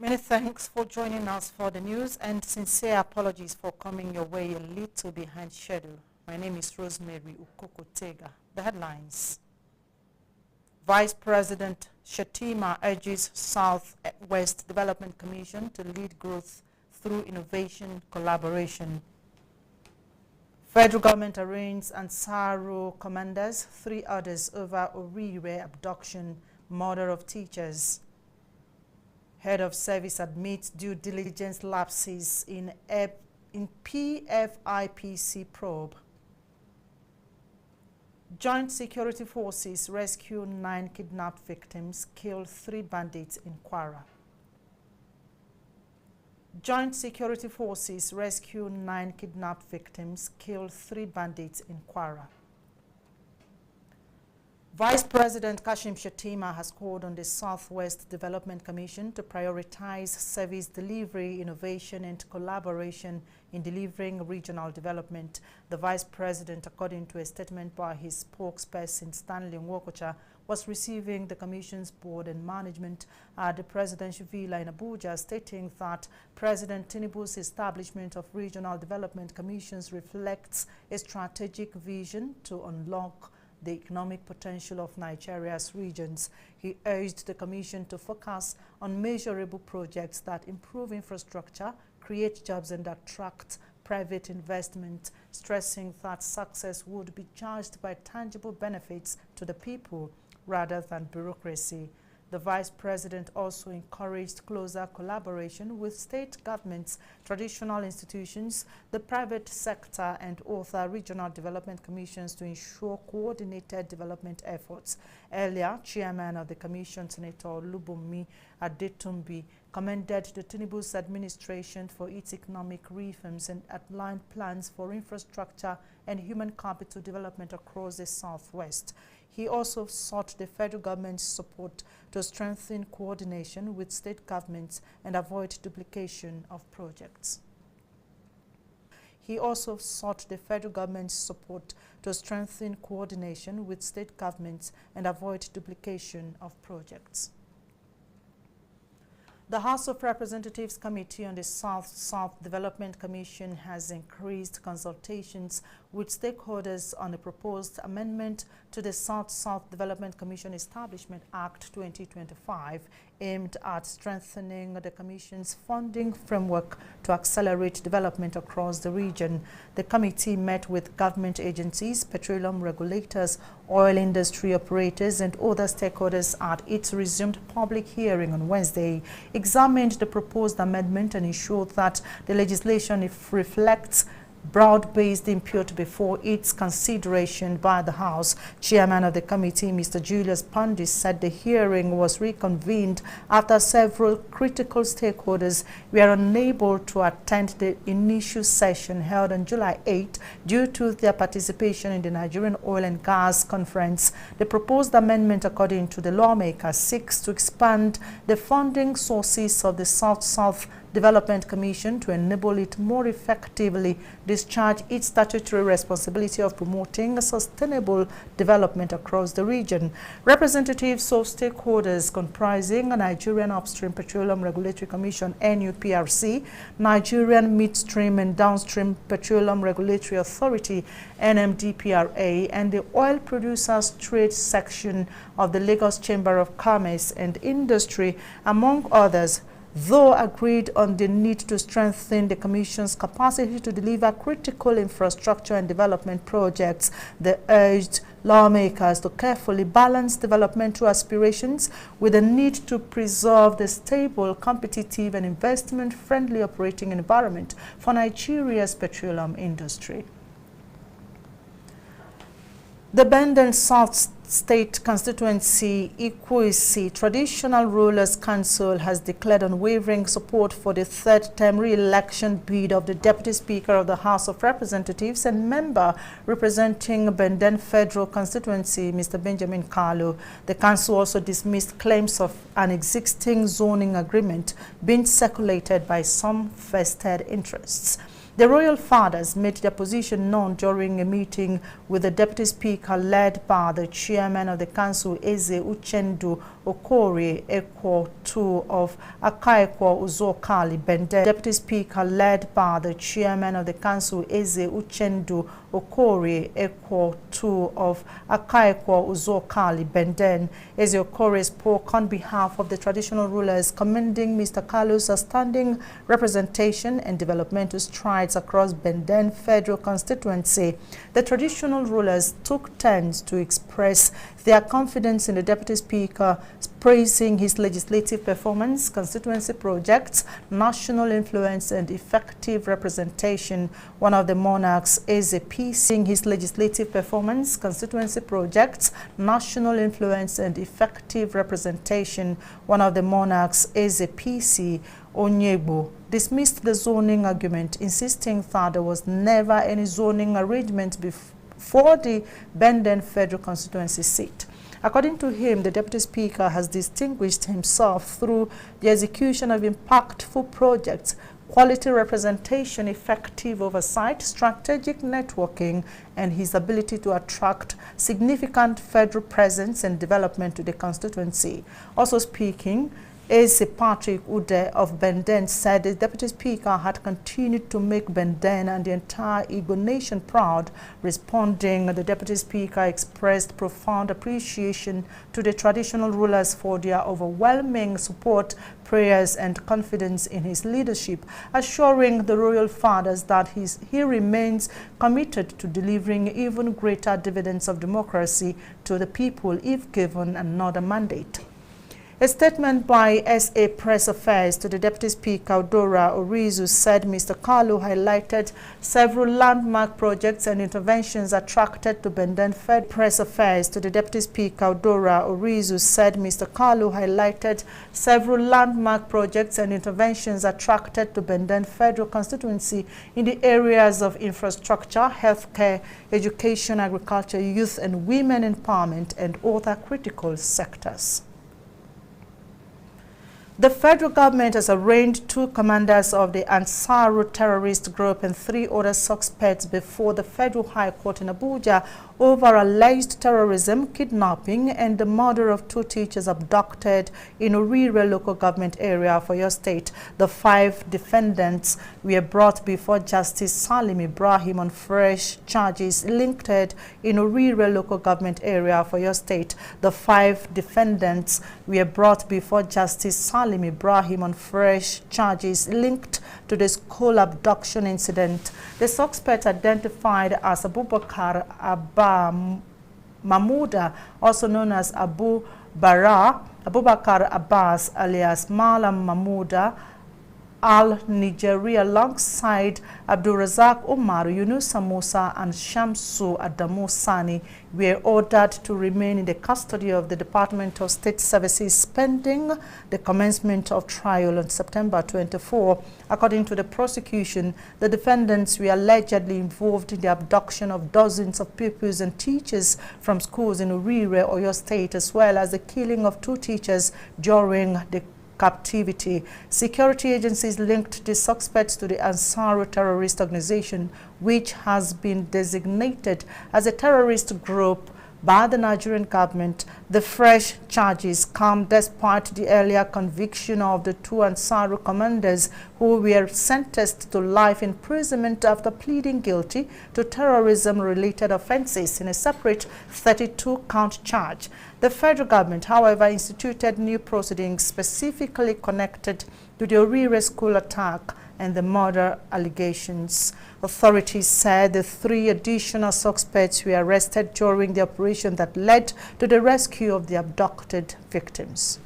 Many thanks for joining us for the news and sincere apologies for coming your way a little behind schedule. My name is Rosemary Ukoko-Tega. The headlines. Vice President Shettima urges Southwest Development Commission to lead growth through innovation collaboration. Federal government arraigns Ansaru commanders, 3 others over Orire abduction, murder of teachers. Head of service admits due diligence lapses in PFIPC probe. Joint security forces rescue 9 kidnapped victims, kill 3 bandits in Kwara. Joint security forces rescue 9 kidnapped victims, kill 3 bandits in Kwara. Vice President Kashim Shettima has called on the Southwest Development Commission to prioritize service delivery, innovation, and collaboration in delivering regional development. The Vice President, according to a statement by his spokesperson Stanley Nwokocha, was receiving the Commission's board and management at the Presidential Villa in Abuja, stating that President Tinubu's establishment of regional development commissions reflects a strategic vision to unlock the economic potential of Nigeria's regions. He urged the Commission to focus on measurable projects that improve infrastructure, create jobs, and attract private investment, stressing that success would be judged by tangible benefits to the people rather than bureaucracy. The Vice President also encouraged closer collaboration with state governments, traditional institutions, the private sector, and other regional development commissions to ensure coordinated development efforts. Earlier, Chairman of the Commission, Senator Lubunmi Adetumbi, commended the Tinubu's administration for its economic reforms and outlined plans for infrastructure and human capital development across the Southwest. He also sought the federal government's support to strengthen coordination with state governments and avoid duplication of projects. He also sought the federal government's support to strengthen coordination with state governments and avoid duplication of projects. The House of Representatives Committee on the South-South Development Commission has increased consultations with stakeholders on a proposed amendment to the South-South Development Commission Establishment Act 2025, aimed at strengthening the Commission's funding framework to accelerate development across the region. The committee met with government agencies, petroleum regulators, oil industry operators, and other stakeholders at its resumed public hearing on Wednesday, examined the proposed amendment and ensured that the legislation reflects broad-based input before its consideration by the House. Chairman of the committee, Mr. Julius Pandis, said the hearing was reconvened after several critical stakeholders were unable to attend the initial session held on July 8 due to their participation in the Nigerian Oil and Gas Conference. The proposed amendment, according to the lawmaker, seeks to expand the funding sources of the South-South Development Commission to enable it more effectively discharge its statutory responsibility of promoting sustainable development across the region. Representatives of stakeholders comprising Nigerian Upstream Petroleum Regulatory Commission (NUPRC), Nigerian Midstream and Downstream Petroleum Regulatory Authority (NMDPRA), and the Oil Producers Trade Section of the Lagos Chamber of Commerce and Industry, among others, though agreed on the need to strengthen the Commission's capacity to deliver critical infrastructure and development projects. They urged lawmakers to carefully balance developmental aspirations with the need to preserve the stable, competitive, and investment-friendly operating environment for Nigeria's petroleum industry. The Benden South State Constituency Equisi Traditional Rulers Council has declared unwavering support for the third-term re-election bid of the Deputy Speaker of the House of Representatives and member representing Benden Federal Constituency, Mr. Benjamin Kalu. The council also dismissed claims of an existing zoning agreement being circulated by some vested interests. The royal fathers made their position known during a meeting with the Deputy Speaker led by the Chairman of the Council, Eze Uchendu Okorie Ekwo II of Akaekwo Uzokali Benden. Deputy Speaker led by the Chairman of the Council, Eze Uchendu Okorie Ekwo II of Akaekwo Uzokali Benden. Eze Okorie spoke on behalf of the traditional rulers, commending Mr. Kalu's outstanding representation and developmental strides across Benden Federal Constituency. The traditional rulers took turns to express their confidence in the Deputy Speaker, praising his legislative performance, constituency projects, national influence and effective representation. One of the monarchs is a PC. His legislative performance, constituency projects, national influence and effective representation. One of the monarchs is a PC. Onyegbo dismissed the zoning argument, insisting that there was never any zoning arrangement before the Benden Federal Constituency seat. According to him, the Deputy Speaker has distinguished himself through the execution of impactful projects, quality representation, effective oversight, strategic networking, and his ability to attract significant federal presence and development to the constituency. Also speaking, Eze Patrick Ude of Benden said the Deputy Speaker had continued to make Benden and the entire Igbo nation proud. Responding, the Deputy Speaker expressed profound appreciation to the traditional rulers for their overwhelming support, prayers and confidence in his leadership, assuring the royal fathers that he remains committed to delivering even greater dividends of democracy to the people if given another mandate. A statement by SA Press Affairs to the Deputy Speaker, Udora Orizu, said Mr. Kalu highlighted several landmark projects and interventions attracted to Benden Fed. Press Affairs to the Deputy Speaker, Udora Orizu, said Mr. Kalu highlighted several landmark projects and interventions attracted to Benden Federal Constituency in the areas of infrastructure, healthcare, education, agriculture, youth and women empowerment, and other critical sectors. The federal government has arraigned 2 commanders of the Ansaru terrorist group and 3 other suspects before the Federal High Court in Abuja over alleged terrorism, kidnapping, and the murder of 2 teachers abducted in Orire local government area for your state. The 5 defendants were brought before Justice Salim Ibrahim on fresh charges linked in Orire local government area for your state. The 5 defendants were brought before Justice Salim Ibrahim on fresh charges linked to the school abduction incident. The suspect, identified as Abubakar Abba Mahmouda, also known as Abu Bara, Abubakar Abbas alias Malam Mahmouda Al-Nigeria, alongside Abdulrazak Omar, Yunus Musa and Shamsu Adamu Sani, were ordered to remain in the custody of the Department of State Services pending the commencement of trial on September 24. According to the prosecution, the defendants were allegedly involved in the abduction of dozens of pupils and teachers from schools in Orire, Oyo State, as well as the killing of 2 teachers during the captivity. Security agencies linked the suspects to the Ansaru terrorist organization, which has been designated as a terrorist group by the Nigerian government. The fresh charges come despite the earlier conviction of the 2 Ansaru commanders who were sentenced to life imprisonment after pleading guilty to terrorism-related offenses in a separate 32-count charge. The federal government, however, instituted new proceedings specifically connected to the Orire school attack and the murder allegations. Authorities said the 3 additional suspects were arrested during the operation that led to the rescue of the abducted victims.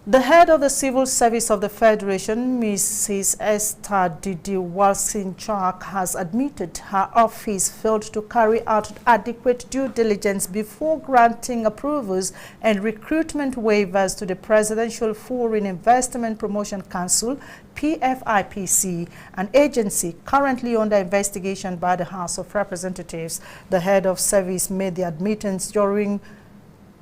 The head of the Civil Service of the Federation, Mrs. Esther Didi Walsinchak, has admitted her office failed to carry out adequate due diligence before granting approvals and recruitment waivers to the Presidential Foreign Investment Promotion Council, PFIPC, an agency currently under investigation by the House of Representatives. The head of service made the admittance during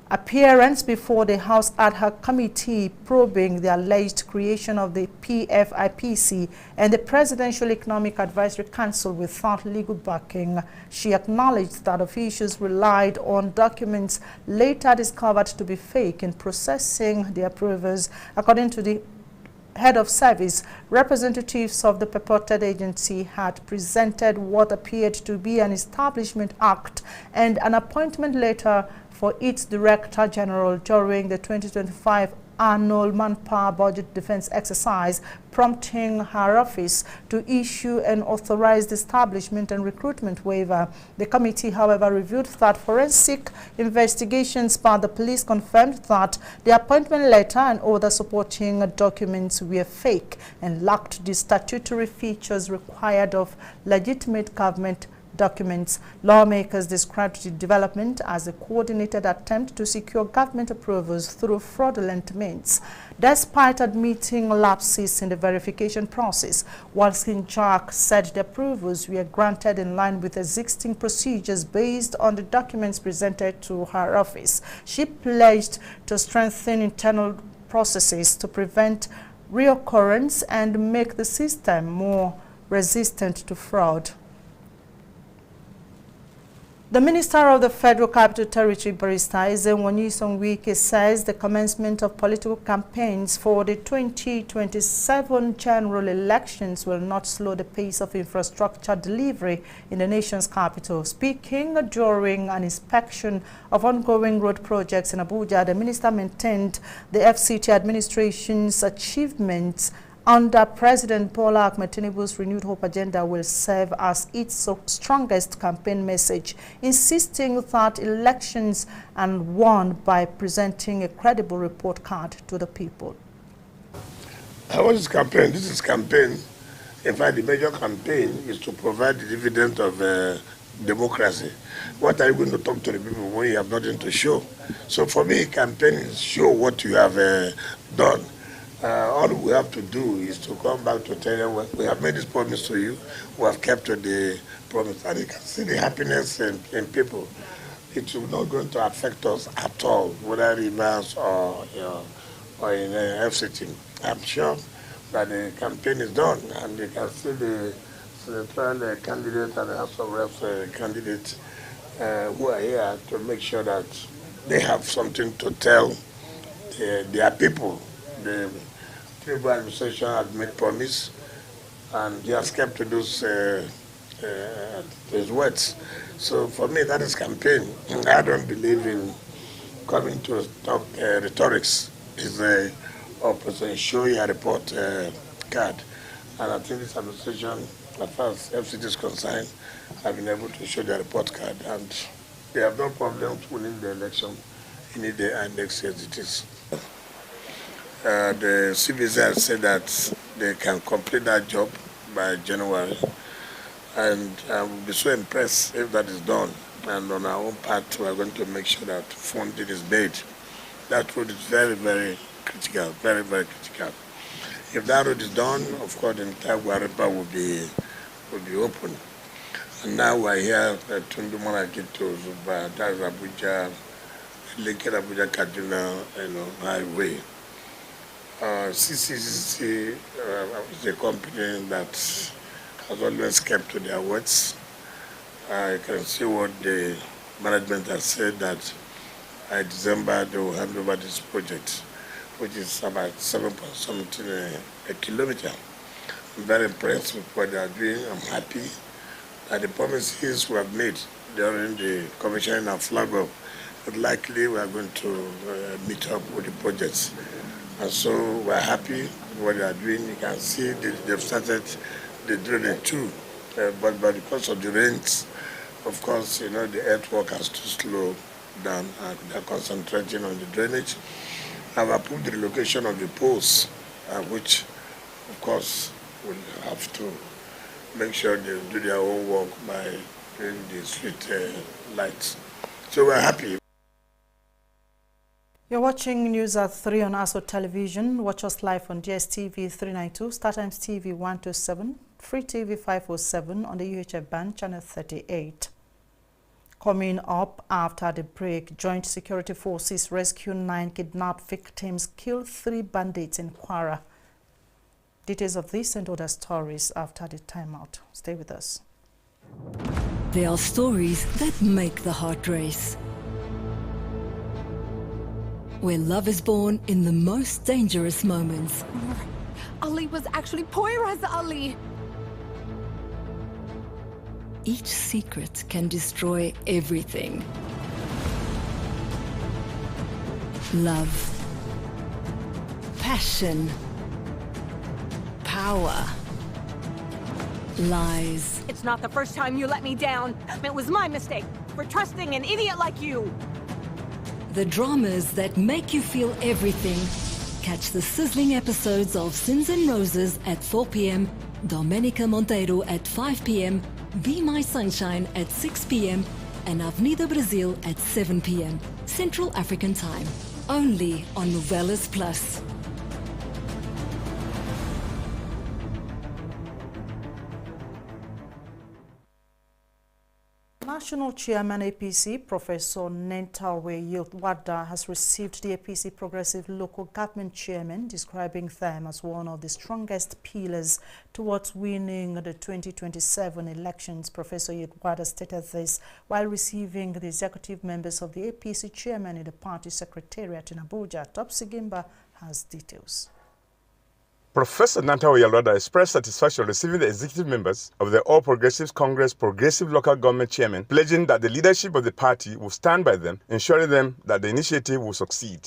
appearance before the House ad hoc committee probing the alleged creation of the PFIPC and the Presidential Economic Advisory Council without legal backing. She acknowledged that officials relied on documents later discovered to be fake in processing the approvals. According to the head of service, representatives of the purported agency had presented what appeared to be an establishment act and an appointment letter for its Director General during the 2025 annual manpower budget defense exercise, prompting her office to issue an authorized establishment and recruitment waiver. The committee, however, revealed that forensic investigations by the police confirmed that the appointment letter and other supporting documents were fake and lacked the statutory features required of legitimate government documents. Lawmakers described the development as a coordinated attempt to secure government approvals through fraudulent means. Despite admitting lapses in the verification process, Walsin Jack said the approvals were granted in line with existing procedures based on the documents presented to her office. She pledged to strengthen internal processes to prevent reoccurrence and make the system more resistant to fraud. The Minister of the Federal Capital Territory, Barrister Ezenwo Nyesom-Wike, says the commencement of political campaigns for the 2027 general elections will not slow the pace of infrastructure delivery in the nation's capital. Speaking during an inspection of ongoing road projects in Abuja, the minister maintained the FCT administration's achievements under President Bola Ahmed Tinubu's Renewed Hope agenda will serve as its strongest campaign message, insisting that elections are won by presenting a credible report card to the people. What is campaign? This is campaign. In fact, the major campaign is to provide the dividend of democracy. What are you going to talk to the people when you have nothing to show? So for me, campaign is show what you have done. All we have to do is to come back to tell you, we have made this promise to you, we have kept to the promise. And you can see the happiness in people. It is not going to affect us at all, whether Rivers or in FCT. I'm sure that the campaign is done, and you can see the senatorial candidate and the House of Reps candidate who are here to make sure that they have something to tell their people. The Tinubu administration has made promise, and he has kept to those his words. So for me, that is campaign. I don't believe in coming to talk rhetorics. It's a opposition show your report card, and I think this administration, as far as FCT is concerned, have been able to show their report card, and they have no problem winning the election any day and next year it is. The CBC has said that they can complete that job by January, and I will be so impressed if that is done. And on our own part, we are going to make sure that funding is made. That road is very, very critical, very, very critical. If that road is done, of course, the entire Guaripa will be open. And now we are here at Tundu-Maraki to Zuba, that's Abuja, linking Abuja Kaduna, highway. CCCC is a company that has always kept to their words. I can see what the management has said, that by December they will hand over this project, which is about 7.17 a kilometer. I'm very impressed with what they are doing. I'm happy that the promises we have made during the commissioning of Flago, likely we are going to meet up with the projects. And so we're happy with what they are doing. You can see they've started the drainage too, but because of the rains, of course, the earthwork has to slow down, and they're concentrating on the drainage. I've approved the relocation of the posts, which, of course, will have to make sure they do their own work by doing the street lights. So we're happy. You're watching News at 3 on ASO Television. Watch us live on DSTV 392, StarTimes TV 127, Free TV 507 on the UHF band, channel 38. Coming up after the break, joint security forces rescue 9 kidnapped victims, kill 3 bandits in Kwara. Details of this and other stories after the timeout. Stay with us. There are stories that make the heart race. Where love is born in the most dangerous moments. Ali was actually Poyraz Ali. Each secret can destroy everything. Love, passion, power, lies. It's not the first time you let me down. It was my mistake for trusting an idiot like you. The dramas that make you feel everything. Catch the sizzling episodes of Sins and Roses at 4 p.m, Domenica Monteiro at 5 p.m, Be My Sunshine at 6 p.m, and Avenida Brazil at 7 p.m, Central African Time. Only on Novelas Plus. National Chairman APC, Professor Nentawe Yildiwada, has received the APC Progressive Local Government Chairman, describing them as one of the strongest pillars towards winning the 2027 elections. Professor Yildiwada stated this while receiving the executive members of the APC Chairman in the party secretariat in Abuja. Top Sigimba has details. Professor Nentawe Yildiwada expressed satisfaction receiving the executive members of the All Progressives Congress Progressive Local Government Chairman, pledging that the leadership of the party will stand by them, ensuring them that the initiative will succeed.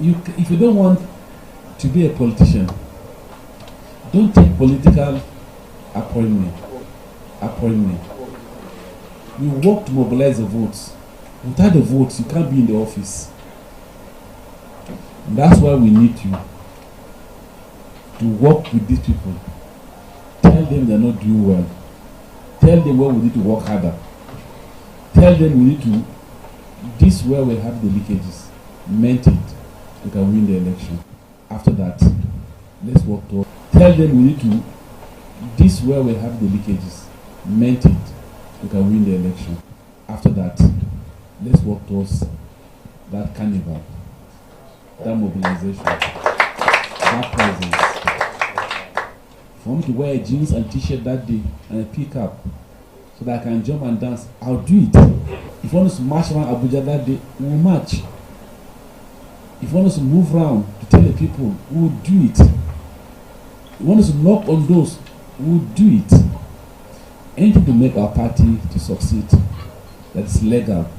If you don't want to be a politician, don't take political appointment. You work to mobilize the votes. Without the votes, you can't be in the office. And that's why we need you to work with these people. Tell them they're not doing well. Tell them where we need to work harder. Tell them we need to, this where we have the leakages, mend it, we can win the election. After that, let's work towards. Tell them we need to, this where we have the leakages, mend it, we can win the election. After that, let's work towards that carnival, that mobilization, that presence. For me to wear jeans and t-shirt that day and a pickup so that I can jump and dance, I'll do it. If you want us to march around Abuja that day, we'll march. If you want us to move around to tell the people, we'll do it. If you want us to knock on doors, we'll do it. Anything to make our party to succeed that is legal,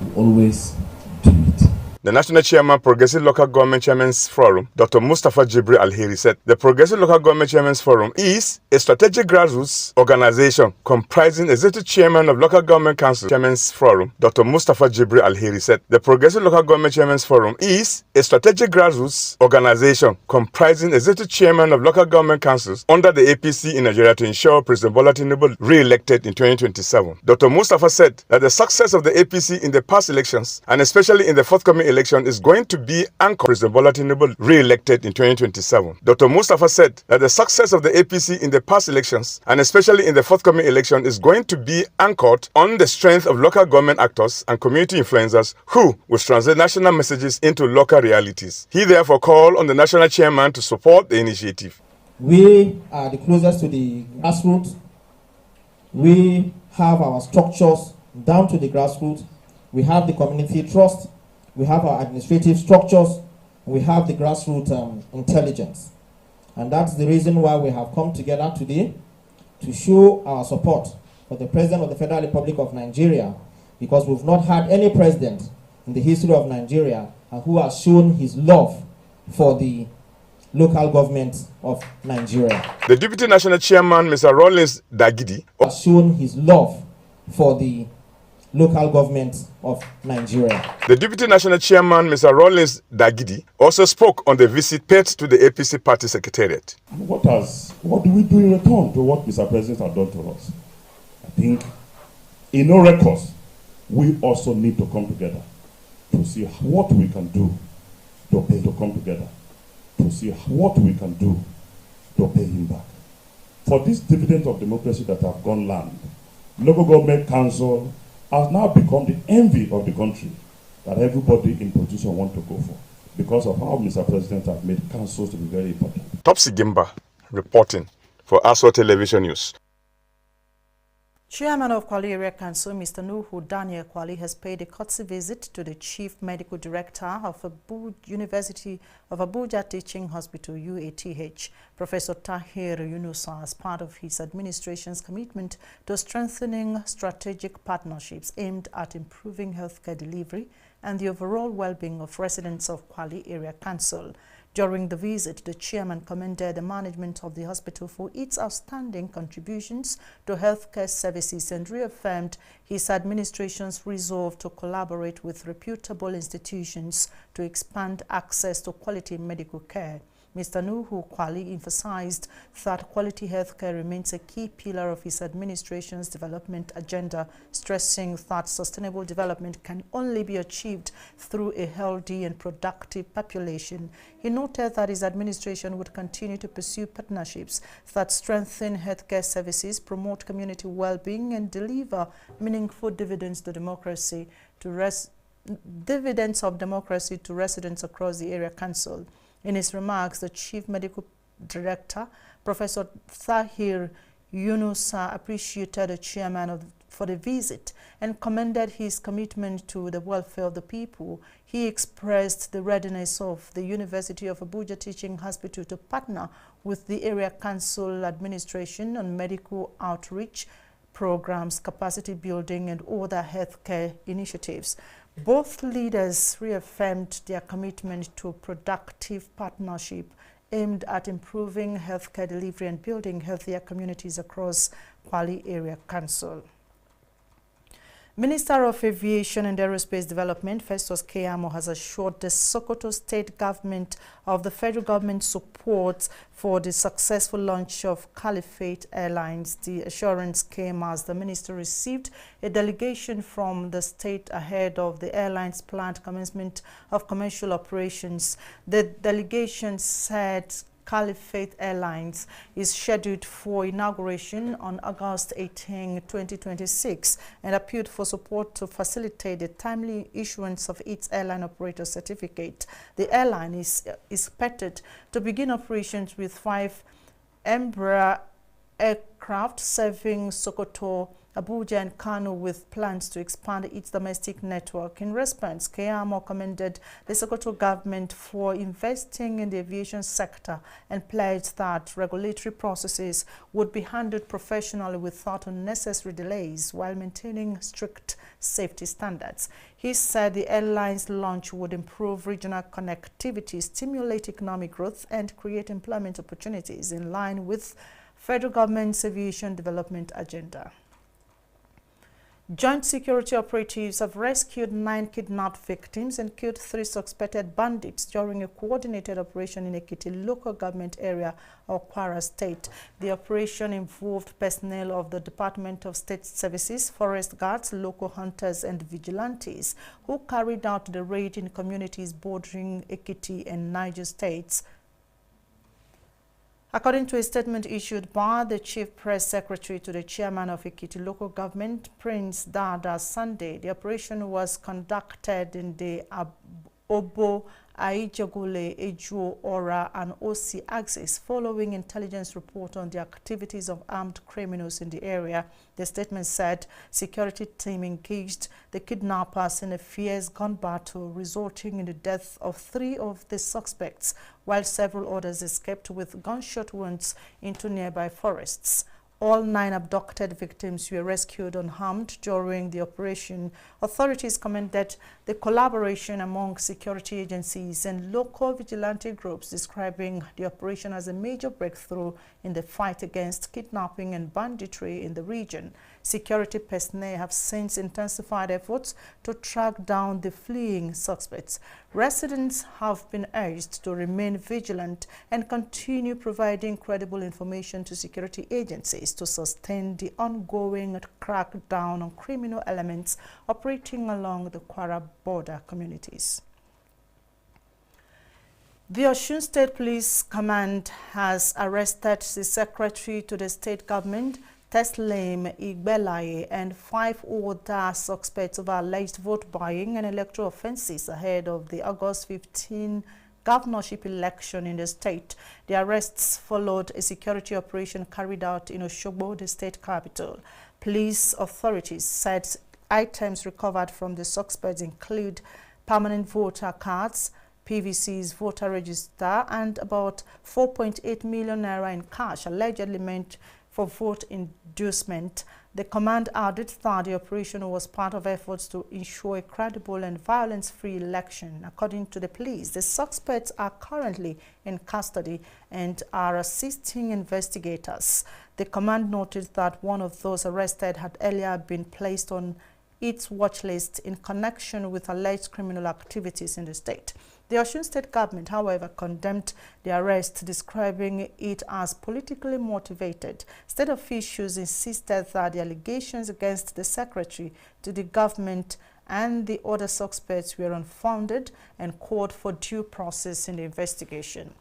we'll always do it. The National Chairman, Progressive Local Government Chairman's Forum, Dr. Mustafa Jibril Alheri, said the Progressive Local Government Chairman's Forum is a strategic grassroots organization comprising Executive Chairman of Local Government Council Chairman's Forum. Dr. Mustafa Jibril Alheri said the Progressive Local Government Chairman's Forum is a strategic grassroots organization comprising Executive Chairman of Local Government Councils under the APC in Nigeria to ensure President Bola Tinubu re-elected in 2027. Dr. Mustafa said that the success of the APC in the past elections, and especially in the forthcoming election, is going to be anchored President Bola Tinubu re-elected in 2027. Dr. Mustafa said that the success of the APC in the past elections, and especially in the forthcoming election, is going to be anchored on the strength of local government actors and community influencers who will translate national messages into local realities. He therefore called on the national chairman to support the initiative. We are the closest to the grassroots. We have our structures down to the grassroots. We have the community trust. We have our administrative structures. We have the grassroots intelligence. And that's the reason why we have come together today to show our support for the President of the Federal Republic of Nigeria, because we've not had any president in the history of Nigeria who has shown his love for the local government of Nigeria. The Deputy National Chairman, Mr. Rollins Dagidi, has shown his love for the local government of Nigeria. The Deputy National Chairman, Mr. Rollins Dagidi, also spoke on the visit paid to the APC Party Secretariat. What do we do in return to what Mr. President has done to us? I think in no records, we also need to come together to see what we can do to come together, to see what we can do to pay him back. For this dividend of democracy that have gone land, local government council has now become the envy of the country that everybody in position want to go for because of how Mr. President has made councils to be very important. Topsy Gimba reporting for ASO Television News. Chairman of Kwali Area Council, Mr. Nuhu Daniel Kwali, has paid a courtesy visit to the Chief Medical Director of University of Abuja Teaching Hospital, UATH, Professor Tahir Yunusa, as part of his administration's commitment to strengthening strategic partnerships aimed at improving healthcare delivery and the overall well-being of residents of Kwali Area Council. During the visit, the chairman commended the management of the hospital for its outstanding contributions to healthcare services and reaffirmed his administration's resolve to collaborate with reputable institutions to expand access to quality medical care. Mr. Nuhu Kwali emphasized that quality healthcare remains a key pillar of his administration's development agenda, stressing that sustainable development can only be achieved through a healthy and productive population. He noted that his administration would continue to pursue partnerships that strengthen healthcare services, promote community well-being, and deliver meaningful dividends of democracy to residents across the area council. In his remarks, the Chief Medical Director, Professor Tahir Yunusa, appreciated the chairman for the visit and commended his commitment to the welfare of the people. He expressed the readiness of the University of Abuja Teaching Hospital to partner with the area council administration on medical outreach programs, capacity building, and other healthcare initiatives. Both leaders reaffirmed their commitment to productive partnership aimed at improving healthcare delivery and building healthier communities across Kwali Area Council. Minister of Aviation and Aerospace Development, Festus Keyamo, has assured the Sokoto state government of the federal government's support for the successful launch of Caliphate Airlines. The assurance came as the minister received a delegation from the state ahead of the airline's planned commencement of commercial operations. The delegation said Caliphate Airlines is scheduled for inauguration on August 18, 2026, and appealed for support to facilitate the timely issuance of its airline operator certificate. The airline is expected to begin operations with 5 Embraer aircraft serving Sokoto, Abuja, and Kano, with plans to expand its domestic network. In response, Keyamo commended the Sokoto government for investing in the aviation sector and pledged that regulatory processes would be handled professionally without unnecessary delays while maintaining strict safety standards. He said the airline's launch would improve regional connectivity, stimulate economic growth, and create employment opportunities in line with federal government's aviation development agenda. Joint security operatives have rescued 9 kidnapped victims and killed 3 suspected bandits during a coordinated operation in Ekiti local government area of Kwara State. The operation involved personnel of the Department of State Services, forest guards, local hunters, and vigilantes who carried out the raid in communities bordering Ekiti and Niger states. According to a statement issued by the Chief Press Secretary to the Chairman of Ekiti Local Government, Prince Dada Sunday, the operation was conducted in the Obo, Aijagule, Ejuo, Ora, and Osi axis following intelligence report on the activities of armed criminals in the area. The statement said security team engaged the kidnappers in a fierce gun battle, resulting in the death of 3 of the suspects, while several others escaped with gunshot wounds into nearby forests. All 9 abducted victims were rescued unharmed during the operation. Authorities commended the collaboration among security agencies and local vigilante groups, describing the operation as a major breakthrough in the fight against kidnapping and banditry in the region. Security personnel have since intensified efforts to track down the fleeing suspects. Residents have been urged to remain vigilant and continue providing credible information to security agencies to sustain the ongoing crackdown on criminal elements operating along the Kwara border communities. The Osun State Police Command has arrested the secretary to the state government, Teslim Igbelaye, and 5 other suspects of alleged vote buying and electoral offences ahead of the August 15 governorship election in the state. The arrests followed a security operation carried out in Osogbo, the state capital. Police authorities said items recovered from the suspects include permanent voter cards, PVC's voter register, and about 4.8 million naira in cash allegedly meant for vote inducement. The command added that the operation was part of efforts to ensure a credible and violence-free election. According to the police, the suspects are currently in custody and are assisting investigators. The command noted that one of those arrested had earlier been placed on its watch list in connection with alleged criminal activities in the state. The Osun State government, however, condemned the arrest, describing it as politically motivated. State officials insisted that the allegations against the secretary to the government and the other suspects were unfounded and called for due process in the investigation.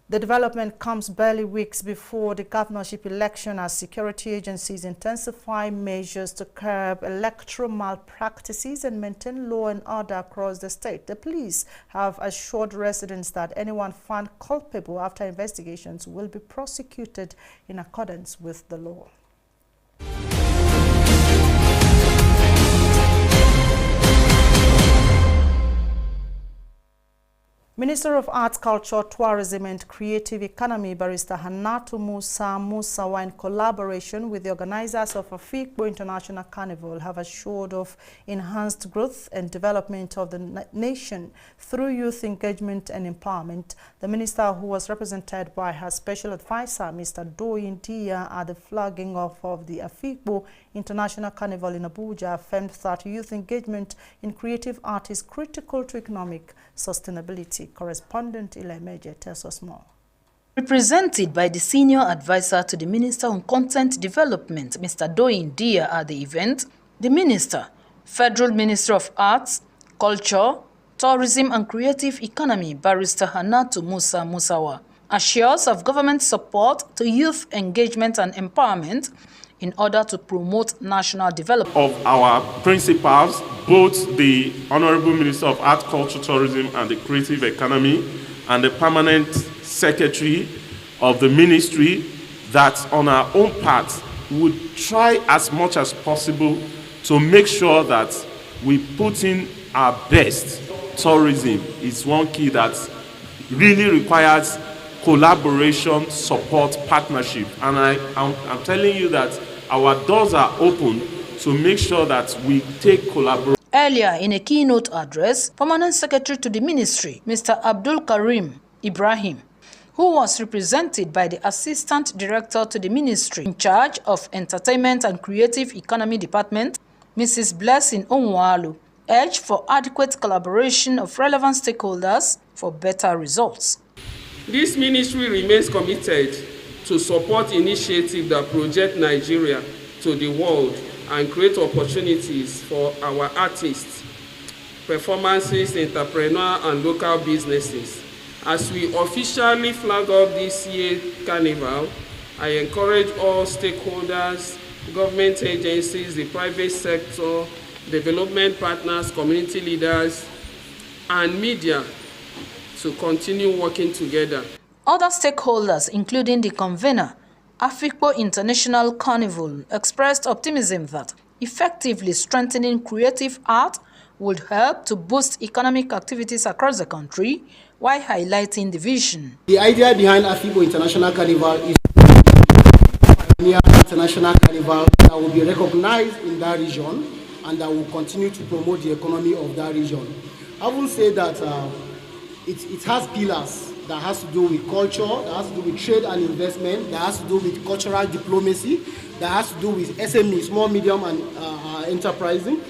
The development comes barely weeks before the governorship election as security agencies intensify measures to curb electoral malpractices and maintain law and order across the state. The police have assured residents that anyone found culpable after investigations will be prosecuted in accordance with the law. Minister of Arts, Culture, Tourism and Creative Economy, Barrister Hannatu Musa Musawa, in collaboration with the organizers of Afikpo International Carnival, have assured of enhanced growth and development of the nation through youth engagement and empowerment. The minister, who was represented by her special advisor, Mr. Doyin Dia, at the flagging off of the Afikpo International Carnival in Abuja, affirmed that youth engagement in creative art is critical to economic sustainability. Correspondent Ilameje tells us more. Represented by the senior advisor to the Minister on Content Development, Mr. Doyin Dia, at the event, the Minister, Federal Minister of Arts, Culture, Tourism and Creative Economy, Barrister Hannatu Musa Musawa, assures of government support to youth engagement and empowerment in order to promote national development. Of our principals, both the Honorable Minister of Art, Culture, Tourism and the Creative Economy and the Permanent Secretary of the Ministry, that on our own part would try as much as possible to make sure that we put in our best. Tourism is one key that really requires collaboration, support, partnership. And I'm telling you that our doors are open to make sure that we take collaboration. Earlier, in a keynote address, Permanent Secretary to the Ministry, Mr. Abdul Karim Ibrahim, who was represented by the Assistant Director to the Ministry in charge of Entertainment and Creative Economy Department, Mrs. Blessing Onwalu, urged for adequate collaboration of relevant stakeholders for better results. This ministry remains committed to support initiatives that project Nigeria to the world and create opportunities for our artists, performances, entrepreneurs, and local businesses. As we officially flag off this year's carnival, I encourage all stakeholders, government agencies, the private sector, development partners, community leaders, and media to continue working together. Other stakeholders, including the convener, Afikpo International Carnival, expressed optimism that effectively strengthening creative art would help to boost economic activities across the country while highlighting the vision. The idea behind Afikpo International Carnival is an international carnival that will be recognized in that region and that will continue to promote the economy of that region. I will say that it has pillars that has to do with culture, that has to do with trade and investment, that has to do with cultural diplomacy, that has to do with SME, small, medium, and enterprising,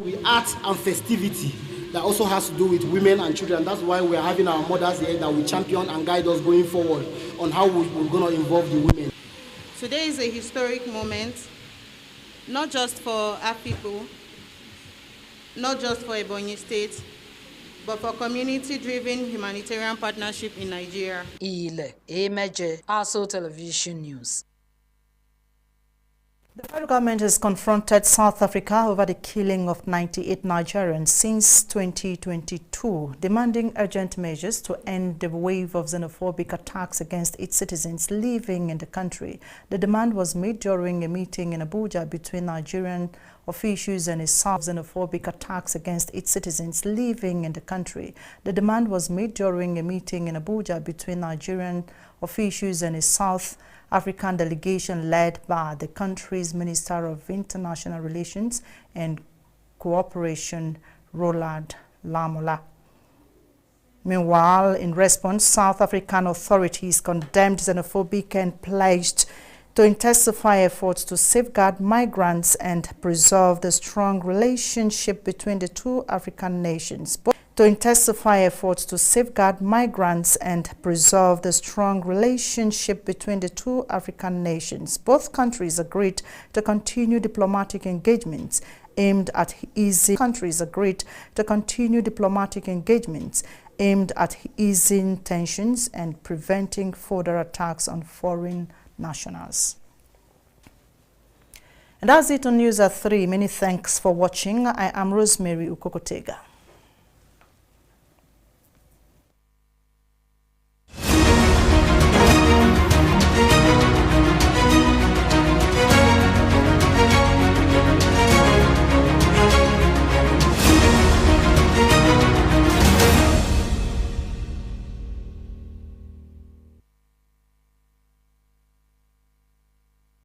with art and festivity, that also has to do with women and children. That's why we're having our mothers here that will champion and guide us going forward on how we're going to involve the women. Today is a historic moment, not just for Afikpo, not just for Ebonyi State, but for community-driven humanitarian partnership in Nigeria. Ile Emeje, ASO Television News. The federal government has confronted South Africa over the killing of 98 Nigerians since 2022, demanding urgent measures to end the wave of xenophobic attacks against its citizens living in the country. The demand was made during a meeting in Abuja between Nigerian officials and its South xenophobic attacks against its citizens living in the country. The demand was made during a meeting in Abuja between Nigerian officials and its South African delegation led by the country's Minister of International Relations and Cooperation, Roland Lamola. Meanwhile, in response, South African authorities condemned xenophobic and pledged to intensify efforts to safeguard migrants and preserve the strong relationship between the two African nations. To intensify efforts to safeguard migrants and preserve the strong relationship between the two African nations. Both countries agreed to continue diplomatic engagements aimed at easing tensions and preventing further attacks on foreign nationals. And that's it on News at 3. Many thanks for watching. I am Rosemary Ukokotega.